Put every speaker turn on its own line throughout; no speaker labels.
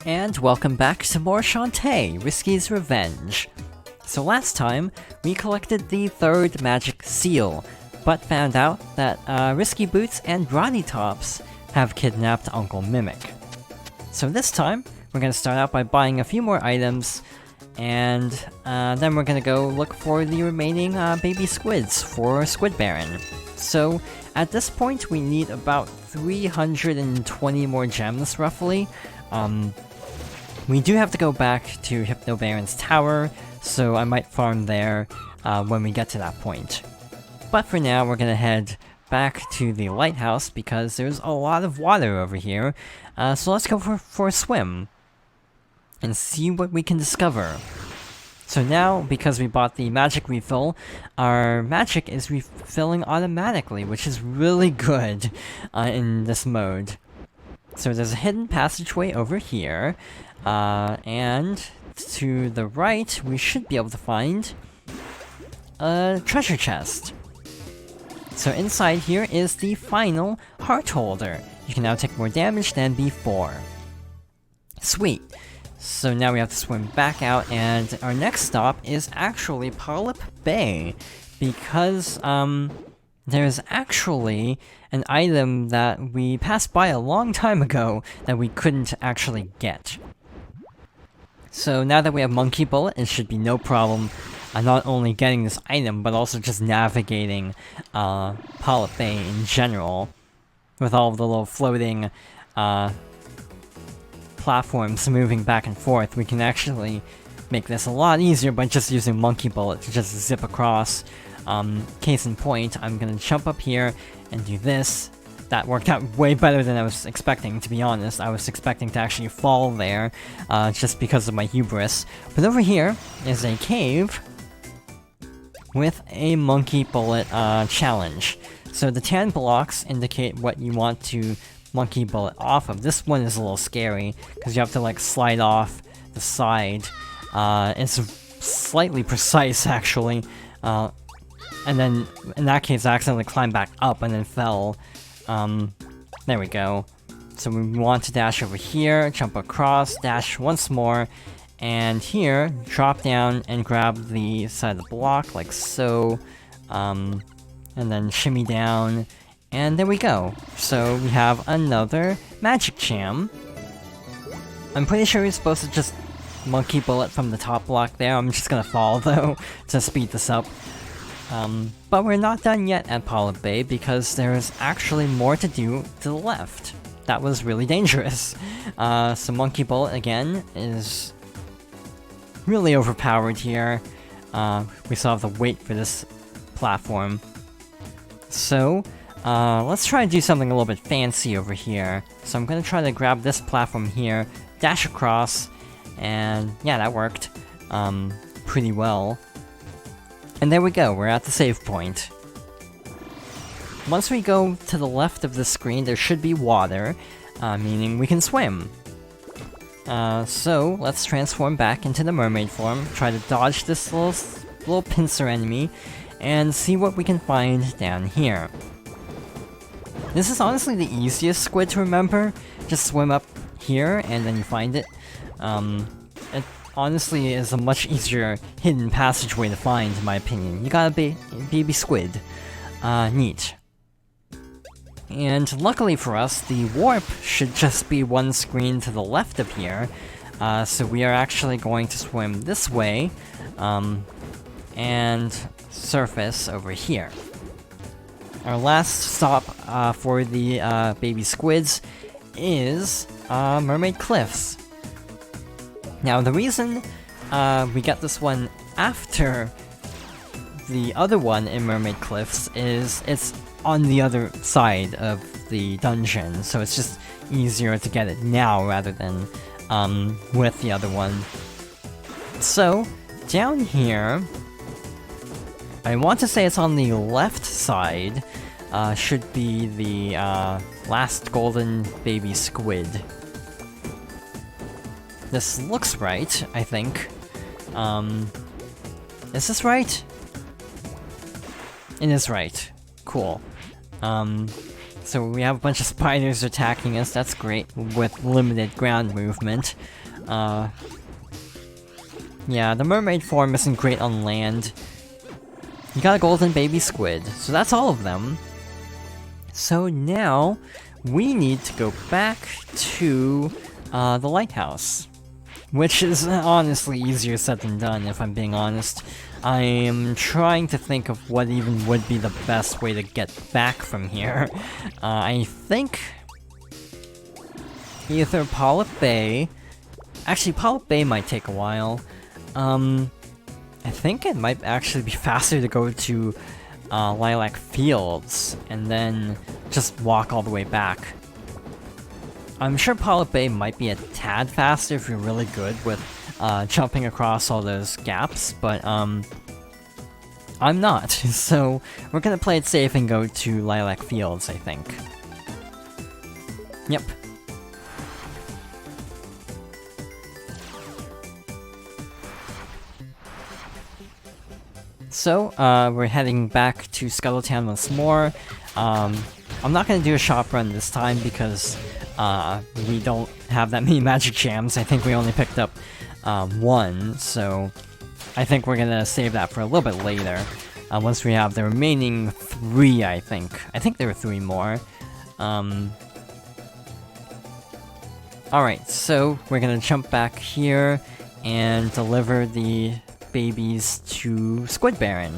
And welcome back to more Shantae, Risky's Revenge. So last time, we collected the third magic seal, but found out that Risky Boots and Grotty Tops have kidnapped Uncle Mimic. So this time, we're gonna start out by buying a few more items, and then we're gonna go look for the remaining baby squids for Squid Baron. So at this point, we need about 320 more gems, roughly. We do have to go back to Hypno Baron's tower, so I might farm there when we get to that point. But for now, we're gonna head back to the Lighthouse because there's a lot of water over here, so let's go for a swim and see what we can discover. So now, because we bought the magic refill, our magic is refilling automatically, which is really good in this mode. So there's a hidden passageway over here, and to the right, we should be able to find a treasure chest. So inside here is the final heart holder. You can now take more damage than before. Sweet. So now we have to swim back out, and our next stop is actually Polyp Bay, because there's actually an item that we passed by a long time ago that we couldn't actually get. So now that we have Monkey Bullet, it should be no problem not only getting this item, but also just navigating Polyp Bay in general, with all of the little floating platforms moving back and forth. We can actually make this a lot easier by just using Monkey Bullet to just zip across. Case in point, I'm gonna jump up here and do this. That worked out way better than I was expecting, to be honest. I was expecting to actually fall there, just because of my hubris. But over here is a cave with a Monkey Bullet challenge. So the tan blocks indicate what you want to Monkey Bullet off of. This one is a little scary, because you have to like slide off the side. It's slightly precise, actually. And then, in that case, I accidentally climbed back up and then fell. There we go. So we want to dash over here, jump across, dash once more, and here, drop down and grab the side of the block, like so. And then shimmy down, and there we go. So we have another magic gem. I'm pretty sure we're supposed to just Monkey Bullet from the top block there. I'm just gonna fall, though, to speed this up. But we're not done yet at Polyp Bay, because there's actually more to do to the left. That was really dangerous. So Monkey Bullet, again, is really overpowered here. We still have to wait for this platform. So, let's try to do something a little bit fancy over here. So I'm gonna try to grab this platform here, dash across, and yeah, that worked pretty well. And there we go, we're at the save point. Once we go to the left of the screen, there should be water, meaning we can swim. So let's transform back into the mermaid form, try to dodge this little pincer enemy, and see what we can find down here. This is honestly the easiest squid to remember. Just swim up here, and then you find it. It honestly is a much easier hidden passageway to find, in my opinion. You got a baby squid. Neat. And luckily for us, the warp should just be one screen to the left of here. So we are actually going to swim this way, and surface over here. Our last stop for the baby squids is Mermaid Cliffs. Now, the reason we get this one after the other one in Mermaid Cliffs is it's on the other side of the dungeon, so it's just easier to get it now rather than with the other one. So, down here, I want to say it's on the left side, should be the last golden baby squid. This looks right, I think. Is this right? It is right. Cool. So we have a bunch of spiders attacking us, that's great, with limited ground movement. Yeah, the mermaid form isn't great on land. You got a golden baby squid, so that's all of them. So now, we need to go back to the lighthouse. Which is honestly easier said than done, if I'm being honest. I am trying to think of what even would be the best way to get back from here. I think either Polyp Bay... Actually, Polyp Bay might take a while. I think it might actually be faster to go to Lilac Fields, and then just walk all the way back. I'm sure Polyp Bay might be a tad faster if you're really good with jumping across all those gaps, but I'm not, so we're gonna play it safe and go to Lilac Fields, I think. Yep. So, we're heading back to Scuttletown once more. I'm not gonna do a shop run this time because we don't have that many magic jams. I think we only picked up one, so I think we're gonna save that for a little bit later. Once we have the remaining 3, I think. I think there were 3 more. Alright, so we're gonna jump back here and deliver the babies to Squid Baron.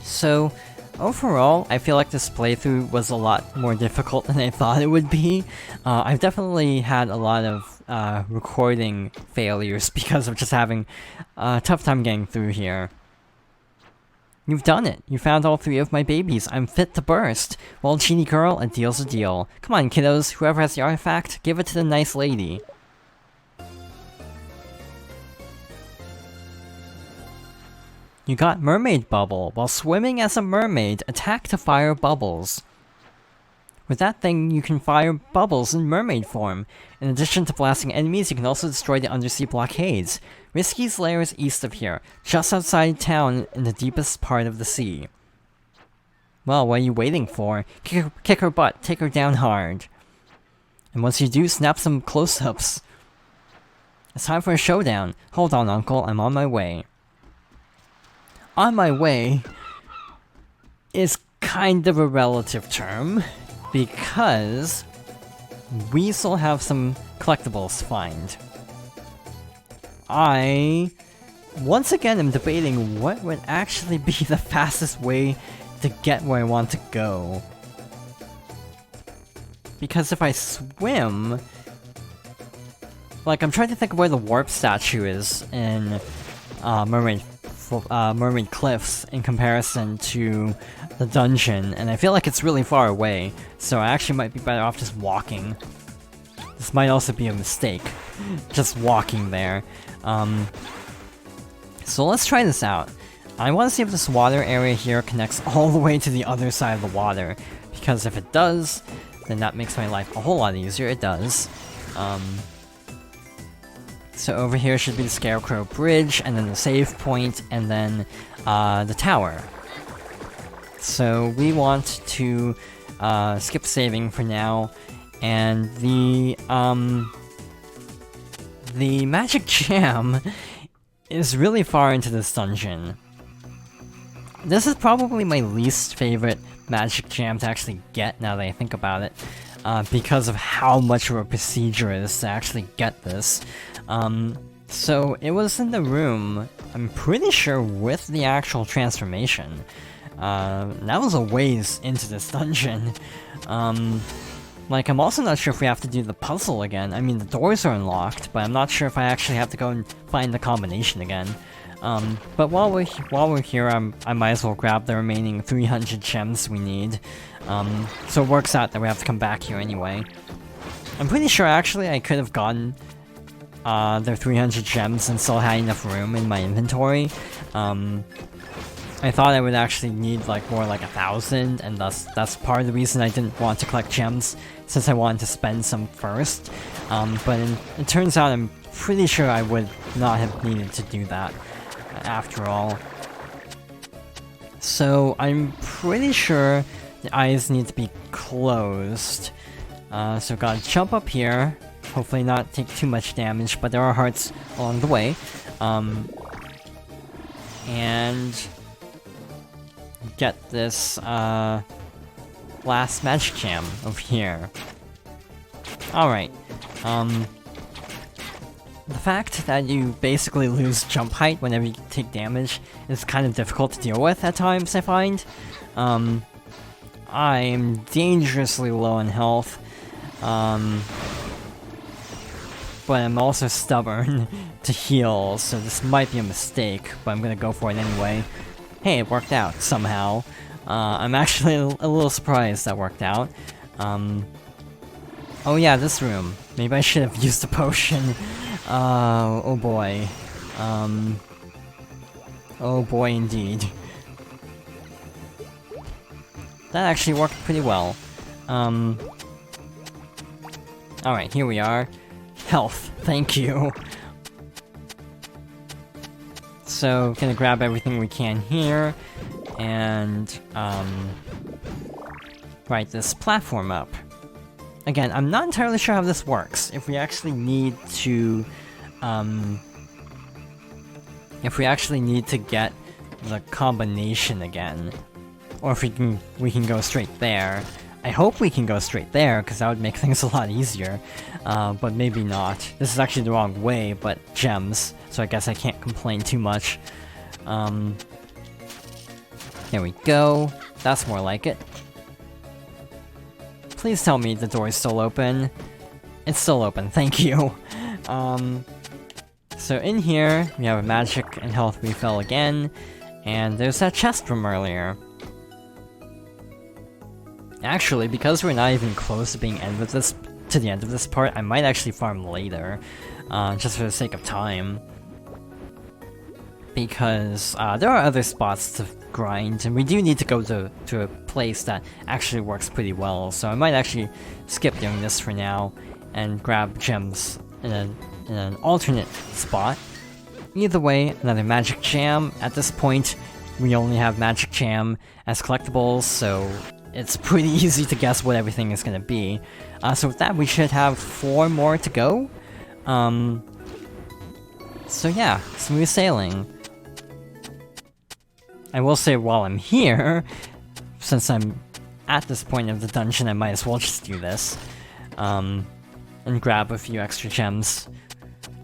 So, overall, I feel like this playthrough was a lot more difficult than I thought it would be. I've definitely had a lot of recording failures because of just having a tough time getting through here. You've done it! You found all 3 of my babies. I'm fit to burst! Well, genie girl, a deal's a deal. Come on, kiddos, whoever has the artifact, give it to the nice lady. You got Mermaid Bubble. While swimming as a mermaid, attack to fire bubbles. With that thing, you can fire bubbles in mermaid form. In addition to blasting enemies, you can also destroy the undersea blockades. Risky's lair is east of here, just outside town in the deepest part of the sea. Well, what are you waiting for? Kick her butt, take her down hard. And once you do, snap some close-ups. It's time for a showdown. Hold on, Uncle, I'm on my way. On my way is kind of a relative term, because we still have some collectibles to find. I, once again, am debating what would actually be the fastest way to get where I want to go. Because if I swim... Like, I'm trying to think of where the warp statue is in Mermaid Cliffs in comparison to the dungeon, and I feel like it's really far away, so I actually might be better off just walking. This might also be a mistake, just walking there. So let's try this out. I want to see if this water area here connects all the way to the other side of the water, because if it does, then that makes my life a whole lot easier. It does. So over here should be the Scarecrow Bridge, and then the save point, and then the tower. So we want to skip saving for now, and the magic jam is really far into this dungeon. This is probably my least favorite magic jam to actually get, now that I think about it, because of how much of a procedure it is to actually get this. So it was in the room, I'm pretty sure, with the actual transformation. That was a ways into this dungeon. Like, I'm also not sure if we have to do the puzzle again. I mean, the doors are unlocked, but I'm not sure if I actually have to go and find the combination again. But while we're here, I might as well grab the remaining 300 gems we need. So it works out that we have to come back here anyway. I'm pretty sure, actually, I could have gotten their 300 gems and still had enough room in my inventory. I thought I would actually need like more like 1,000, and that's part of the reason I didn't want to collect gems, since I wanted to spend some first. But it turns out I'm pretty sure I would not have needed to do that, after all. So I'm pretty sure the eyes need to be closed. So gotta jump up here, hopefully not take too much damage, but there are hearts along the way. And get this last magic gem over here. Alright, the fact that you basically lose jump height whenever you take damage is kind of difficult to deal with at times, I find. I'm dangerously low on health, but I'm also stubborn to heal, so this might be a mistake, but I'm gonna go for it anyway. Hey, it worked out, somehow. I'm actually a little surprised that worked out. Oh yeah, this room. Maybe I should have used a potion. Oh boy. Oh boy indeed. That actually worked pretty well. Alright, here we are. Health, thank you. So, gonna grab everything we can here, and, right this platform up. Again, I'm not entirely sure how this works. If we actually need to, get the combination again, or if we can go straight there. I hope we can go straight there, because that would make things a lot easier, but maybe not. This is actually the wrong way, but gems, so I guess I can't complain too much. There we go. That's more like it. Please tell me the door is still open. It's still open, thank you. So in here, we have a magic and health refill again, and there's that chest from earlier. Actually, because we're not even close to being to the end of this part, I might actually farm later, just for the sake of time. Because there are other spots to grind, and we do need to go to a place that actually works pretty well, so I might actually skip doing this for now, and grab gems in an alternate spot. Either way, another magic jam. At this point, we only have magic jam as collectibles, so it's pretty easy to guess what everything is gonna be. So with that, we should have 4 more to go. So yeah, smooth sailing. I will say while I'm here, since I'm at this point of the dungeon, I might as well just do this. And grab a few extra gems.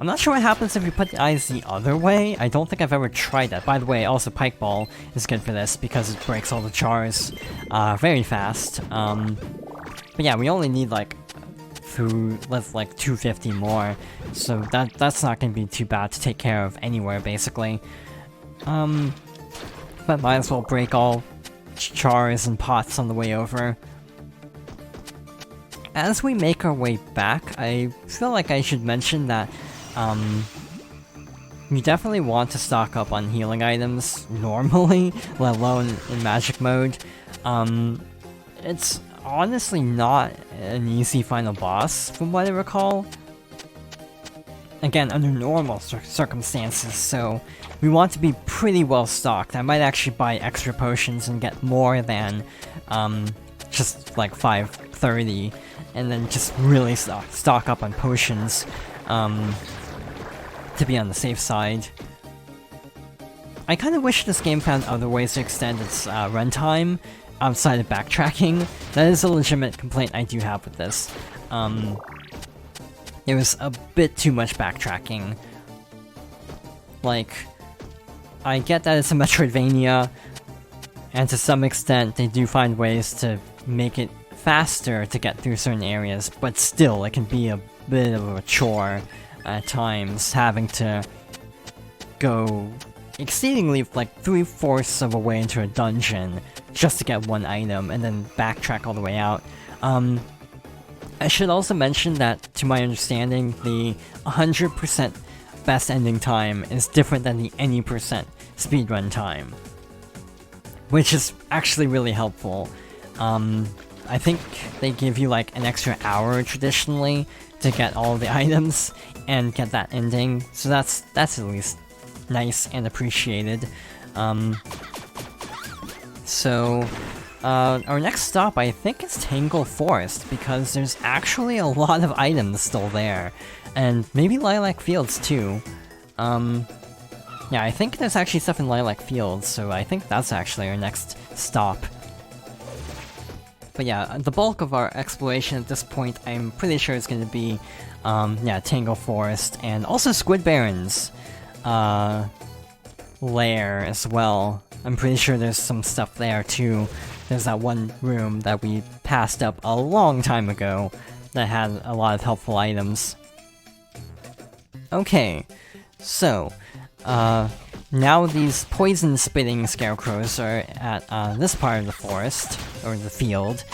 I'm not sure what happens if you put the eyes the other way. I don't think I've ever tried that. By the way, also Pike Ball is good for this because it breaks all the jars very fast. But yeah, we only need like 250 more, so that's not gonna be too bad to take care of anywhere basically. But might as well break all jars and pots on the way over. As we make our way back, I feel like I should mention that you definitely want to stock up on healing items normally, let alone in magic mode. It's honestly not an easy final boss, from what I recall. Again, under normal circumstances, so we want to be pretty well stocked. I might actually buy extra potions and get more than just like 530, and then just really stock up on potions to be on the safe side. I kind of wish this game found other ways to extend its runtime outside of backtracking. That is a legitimate complaint I do have with this. There was a bit too much backtracking. Like, I get that it's a Metroidvania, and to some extent they do find ways to make it faster to get through certain areas, but still, it can be a bit of a chore at times, having to go exceedingly like 3/4 of a way into a dungeon just to get one item, and then backtrack all the way out. I should also mention that, to my understanding, the 100% best ending time is different than the any percent speedrun time, which is actually really helpful. I think they give you like an extra hour traditionally to get all the items and get that ending, so that's at least nice and appreciated. So our next stop, I think, is Tangle Forest, because there's actually a lot of items still there. And maybe Lilac Fields, too. Yeah, I think there's actually stuff in Lilac Fields, so I think that's actually our next stop. But yeah, the bulk of our exploration at this point, I'm pretty sure is gonna be, yeah, Tangle Forest, and also Squid Baron's, lair as well. I'm pretty sure there's some stuff there too. There's that one room that we passed up a long time ago that had a lot of helpful items. Okay, so, now these poison-spitting scarecrows are at, this part of the forest, or the field.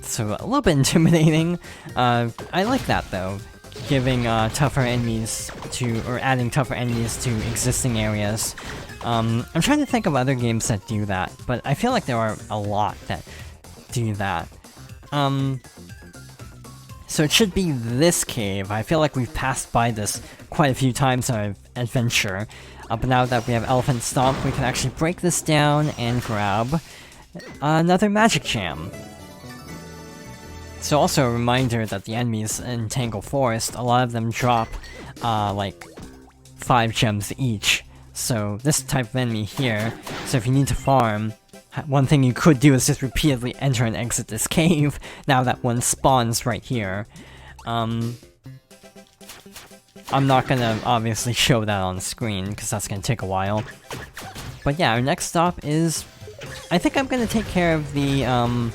So a little bit intimidating. I like that though. Giving, tougher enemies to, or adding tougher enemies to existing areas. I'm trying to think of other games that do that, but I feel like there are a lot that do that. So it should be this cave. I feel like we've passed by this quite a few times in our adventure. But now that we have Elephant Stomp, we can actually break this down and grab another Magic Gem. So also a reminder that the enemies in Tangle Forest, a lot of them drop, like, 5 gems each. So this type of enemy here, so if you need to farm, one thing you could do is just repeatedly enter and exit this cave, now that one spawns right here. I'm not gonna obviously show that on screen, because that's gonna take a while. But yeah, our next stop is... I think I'm gonna take care of the,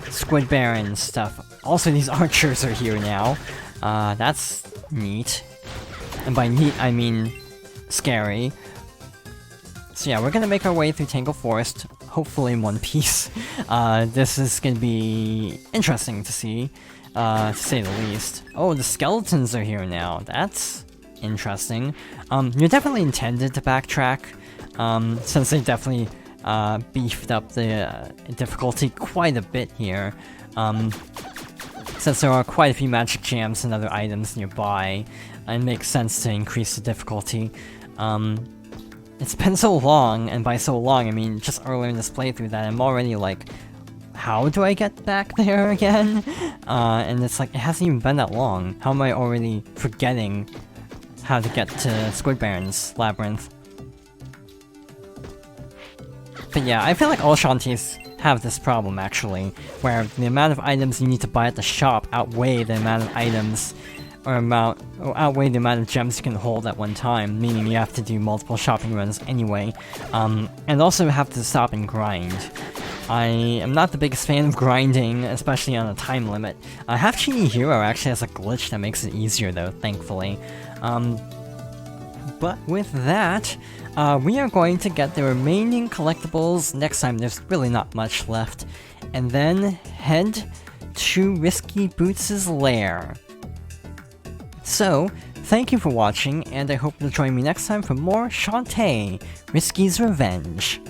Squid Baron stuff. Also, these archers are here now. That's neat. And by neat, I mean scary. So yeah, we're gonna make our way through Tangle Forest, hopefully in one piece. This is gonna be interesting to see, to say the least. Oh, the skeletons are here now. That's interesting. You're definitely intended to backtrack, since they definitely beefed up the difficulty quite a bit here. Since there are quite a few magic gems and other items nearby, it makes sense to increase the difficulty. It's been so long, and by so long, I mean just earlier in this playthrough that I'm already like, how do I get back there again? And it's like, it hasn't even been that long. How am I already forgetting how to get to Squid Baron's Labyrinth? But yeah, I feel like all Shantaes have this problem, actually, where the amount of items you need to buy at the shop outweigh the amount of items, or outweigh the amount of gems you can hold at one time, meaning you have to do multiple shopping runs anyway, and also have to stop and grind. I am not the biggest fan of grinding, especially on a time limit. Half Genie Hero actually has a glitch that makes it easier though, thankfully. But with that, we are going to get the remaining collectibles next time. There's really not much left. And then head to Risky Boots' lair. So, thank you for watching, and I hope you'll join me next time for more Shantae, Risky's Revenge.